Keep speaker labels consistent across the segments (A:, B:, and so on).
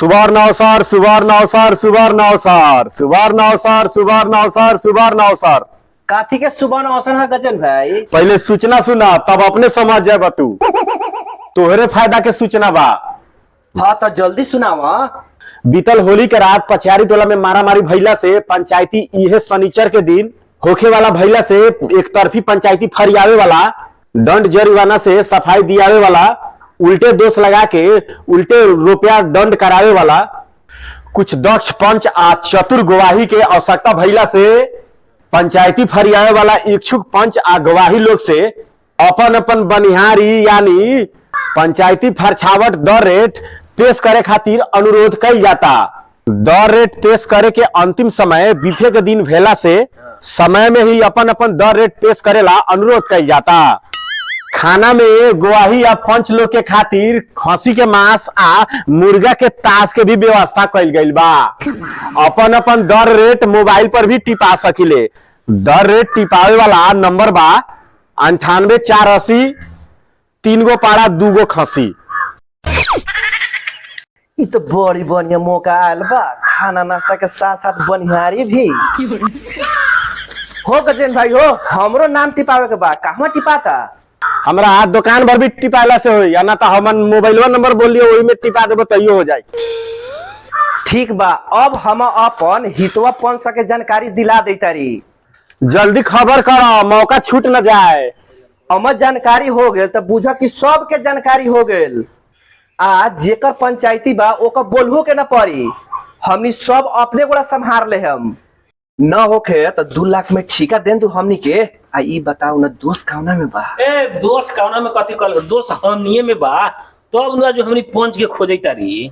A: सुबार नवसार सुबार नवसार सुबार नवसार सुबार नवसार सुबार नवसार सुबार नवसार।
B: काथी के सुबह अवसर है गजन भाई।
A: पहले सूचना सुना तब अपने समझ जाएगा तू। तोहरे फायदा के सूचना बा।
B: हाँ तो जल्दी सुनावा।
A: बीतल होली के रात पछियारी टोला में मारामारी भइला से पंचायती इहे शनिचर के दिन होखे वाला भइला से एक तरफी पंचायती फरियावे वाला दंड जरिमाना से सफाई दियावे वाला उल्टे दोष लगा के उल्टे रुपया दंड करावे वाला कुछ दक्ष पंच आ चतुर गवाही के आवश्यकता भइला से पंचायती फरियावे वाला इच्छुक पंच आ गवाही लोग से अपन अपन बनिहारी यानी पंचायती फरछावट दर रेट पेश करे खातिर अनुरोध कइल जाता। दर रेट पेश करे के अंतिम समय बीफे के दिन भेला से समय में ही अपन अपन दर रेट पेश करेला अनुरोध कइल जाता। खाना में गवाही या पंच लोग के खातिर खसी के मांस आ मुर्गा के तास के भी व्यवस्था कइल गइल बा। अपन अपन दर रेट मोबाइल पर भी टिपा सकिले। दर रेट टिपावे वाला नंबर बा 98 480 3 गो पाड़ा 2 गो खसी।
B: इ तो बड़ी बढ़िया मौका आयल बा, खाना नाश्ता के साथ साथ बनिहारी भी हो। गजेन भाई हो, हमरो नाम टिपावे के बा, कहवा टिपाता?
A: हमरा दुकान भर भी टिपाला से होई या ना तो हमन मोबाइलवा नंबर बोल लियो ओई में टिपा देबो तइयो हो जाई।
B: ठीक बा, अब हम अपन हितवा पंच के जानकारी दिला देतारी।
A: जल्दी खबर करो, मौका छूट न जाए।
B: हमर जानकारी हो गेल तो बुझ कि सबके जानकारी हो गेल। आज जेकर पंचायती बा ओकर बोलहु के न पड़ी, हमनी सब अपने गोड़ा संभार ले। हम न होखे तो 2 लाख में ठीका देन तू हमनी के। आ ई बताओ ना दोस्त कौना में बा?
C: ए दोस्त कौना में कथी कल दोस्त हमनिए में बा। तो अब ना जो हमनी पंच के खोजई तारी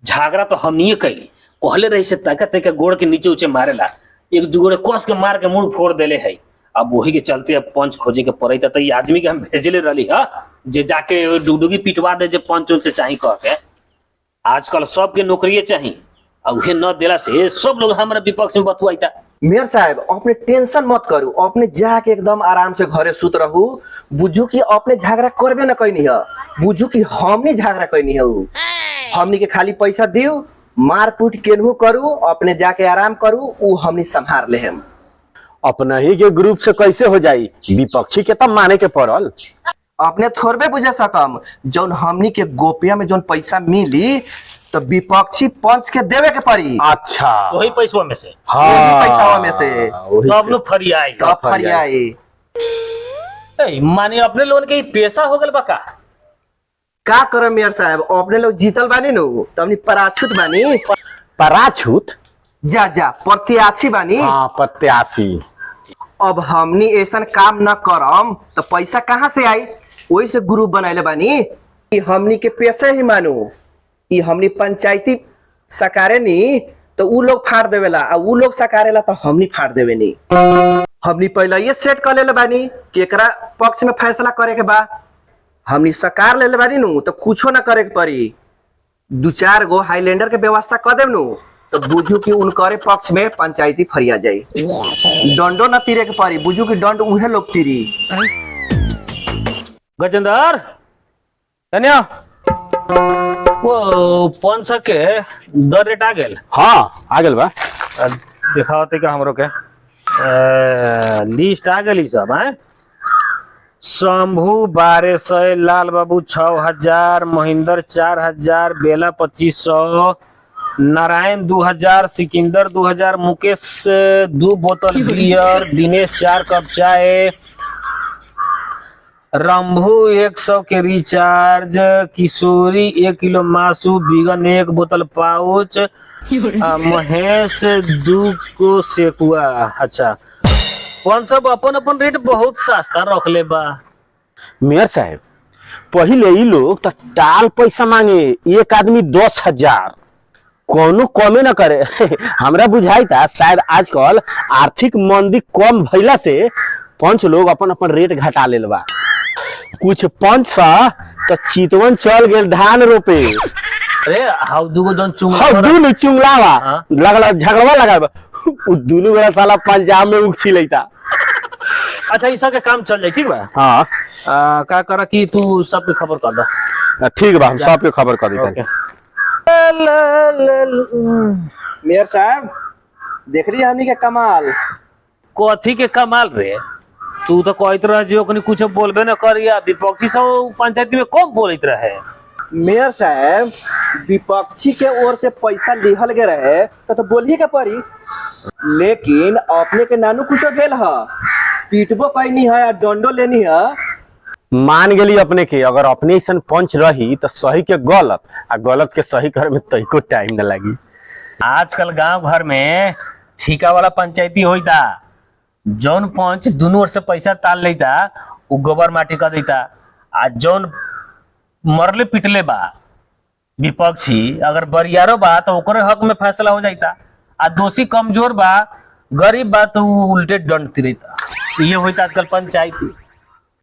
C: झगड़ा तो हमनिए कैली कहले रही से ताकत के गोड़ के नीचे ऊंचे मारेला एक दुगोड़े कस के मार के मुंह फोड़ देले है। अब वही के चलते अब पंच खोजे के पड़े तो ये आदमी के हम भेजले रही है जे जाके डुगडुगी पिटवा दे जे पंच उनसे चाही कह के। आजकल सबके नौकरिये चाही और उहे न देला से सब लोग हमारे विपक्ष में बतुआईता।
B: मेयर साहब अपने टेंशन मत करू, अपने जाके एकदम आराम से घरे सुत रहू। बुझू कि अपने झगड़ा करबे न कैनी है, बुझू कि हमने झगड़ा कैनी है। हमनी के खाली पैसा दियो, मार पीट केनहू करू, अपने जाके आराम करू, उ हमनी संभार ले। हम
A: अपना ही के ग्रुप से कैसे हो जाई, विपक्षी के तब माने के पड़ल।
B: अपने थोड़बे बुझे सकम, जौन हमनी के गोपिया में जौन पैसा मिली तो विपक्षी पंच के देवे के पड़ी।
A: अच्छा
C: वही पैसवा में से
A: हाँ
B: पैसा में से
C: तब नु फरियाई
B: तब फरियाई।
C: माने अपने लोगन के पैसा हो गल बा
B: का करम मेयर साहब, अपने लोग जीतल बानी नु तो हमनी पराछूत बानी।
A: पराछूत
B: जा जा प्रत्याशी बानी।
A: हाँ प्रत्याशी।
B: अब हमनी ऐसा काम न करम तो पैसा कहाँ से आई? वही से ग्रुप बनैले बानी। ई हमनी के पैसे ही मानू, ई हमनी पंचायती सकारे नी तो उ लोग फाड़ देवेला आ उ लोग सकारेला तो हमनी फाड़ देवे नी। हमनी पहले ये सेट कर लेले बानी कि एकरा पक्ष में फैसला करे के बा। हमनी सकार लेले बानी नु तो कुछो ना करे के पड़ी। 2-4 गो हाईलैंडर के व्यवस्था कर देव नु तो बुझू कि उनकरे पक्ष में पंचायती फरिया जाई। दंडो न तीरे के पड़ी, बुझू कि दंड उहे लोग तीरी।
C: गजेंद्र कन्या वो पंच के दर रेट आ गेल।
A: हाँ आ गेल बा।
C: दिखावते का हमरो के लिस्ट आ गेली सब है। शंभू 1200, लाल बाबू 6000, महेंद्र 4000, बेला 2500, नारायण 2000, सिकंदर 2000, मुकेश 2 बोतल बियर, दिनेश 4 कप चाय, रंभू 100 के रिचार्ज, किशोरी 1 किलो मासू, बिगन 1 बोतल पाउच, महेश 2 को सेकुआ। अच्छा कौन सब अपन अपन रेट बहुत सस्ता रखले बा।
A: मेयर साहब पहले ही लोग तो टाल पैसा मांगे, एक आदमी 10,000 कोनो कमे न करे। हमरा बुझाई था शायद आजकल आर्थिक मंदी कम भइला से पंच लोग अपन अपन रेट घटा लेल बा। कुछ पंच सा तो चितवन चल गेल धान रोपे।
C: अरे हाउ दुगो जन
A: दुनु चुंगलावा लगला झगड़वा लगा उ दुनु बड़ा साला पंजाब में उछी लेता।
C: अच्छा ई सब के काम चल जाई ठीक बा।
A: हाँ
C: का करा कि तू सबके खबर कर दो।
A: ठीक बा, हम सबके खबर कर देते।
B: मेयर साहब देख रही हमनी के कमाल।
C: कथी के कमाल रे? तू तो कहत रह जो कनी कुछ बोलबे न करिया, विपक्षी सब पंचायती में कम बोलत रहे।
B: मेयर साहब विपक्षी के ओर से पैसा लिहल गए रहे तो बोलिए के पड़ी, लेकिन अपने के नानू कुछ भेल है, पीटबो कैनी है या डंडो लेनी है।
A: मान गेली अपने के, अगर अपने ऐसा पंच रही तो सही के गलत आ गलत के सही करे में तइको टाइम न लगी।
C: आजकल गांव घर में ठीका वाला पंचायती होता, जौन पंच दोनों ओर से पैसा ताल लेता उ गोबर माटी कर देता, आ जौन मरले पिटले बा विपक्षी अगर बरियारो बा तो ओकरे हक में फैसला हो जाता, आ दोषी कमजोर बा गरीब बा तो उल्टे दंड तिरेता। ये होता आजकल पंचायती।